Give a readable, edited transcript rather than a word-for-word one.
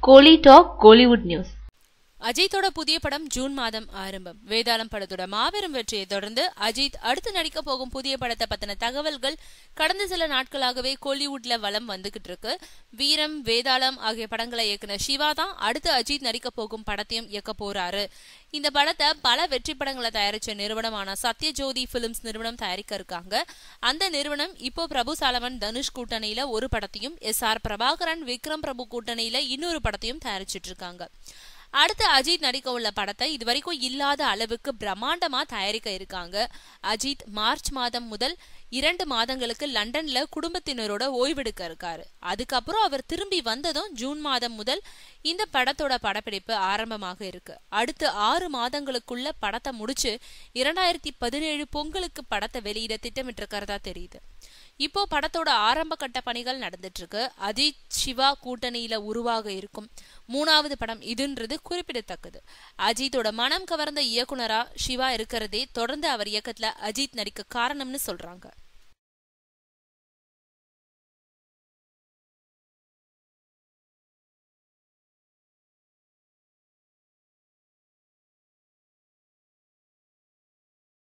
கோலி talk Kollywood news. அஜித்தோட புதிய படம் ஜூன் மாதம் ஆரம்பம். வேதாளம் படத்தோட மாபெரும் வெற்றியை தொடர்ந்து அஜித் அடுத்து நடிக்க போகும் புதிய படத்தை பத்தின தகவல்கள் கடந்த சில நாட்களாகவே கோலிவுட்ல வலம் வந்துகிட்டு இருக்கு. வீரம், வேதாளம் ஆகிய படங்களை இயக்குனர் சிவா தான் அடுத்து அஜித் நடிக்க போகும் படத்தையும் இயக்க போறாரு. இந்த படத்தை பல வெற்றி படங்களை தயாரிச்ச நிறுவனமான சத்யஜோதி பிலிம்ஸ் நிறுவனம் தயாரிக்க இருக்காங்க. அந்த நிறுவனம் இப்போ பிரபு சாலமன், தனுஷ் கூட்டணியில ஒரு படத்தையும், SR பிரபாகரன், விக்ரம் பிரபு கூட்டணியில இன்னொரு படத்தையும் தயாரிச்சிட்டு இருக்காங்க. அடுத்து அஜித் நடிக்க உள்ள படத்தை இதுவரைக்கும் இல்லாத அளவுக்கு பிரம்மாண்டமா தயாரிக்க இருக்காங்க. அஜித் மார்ச் மாதம் முதல் 2 மாதங்களுக்கு லண்டன்ல குடும்பத்தினரோட ஓய்வெடுக்க இருக்காரு. அதுக்கப்புறம் அவர் திரும்பி வந்ததும் ஜூன் மாதம் முதல் இந்த படத்தோட படப்பிடிப்பு ஆரம்பமாக இருக்கு. அடுத்து 6 மாதங்களுக்குள்ள படத்தை முடிச்சு 2017 பொங்கலுக்கு படத்தை வெளியிட திட்டமிட்டு இருக்கிறதா தெரியுது. இப்போ படத்தோட ஆரம்ப கட்ட பணிகள் நடந்துட்டு இருக்கு. அஜித் சிவா கூட்டணியில உருவாக இருக்கும் 3வது படம் இதுன்றது குறிப்பிடத்தக்கது. அஜித்தோட மனம் கவர்ந்த இயக்குனரா சிவா இருக்கிறதே தொடர்ந்து அவர் இயக்கத்துல அஜித் நடிக்க காரணம்னு சொல்றாங்க.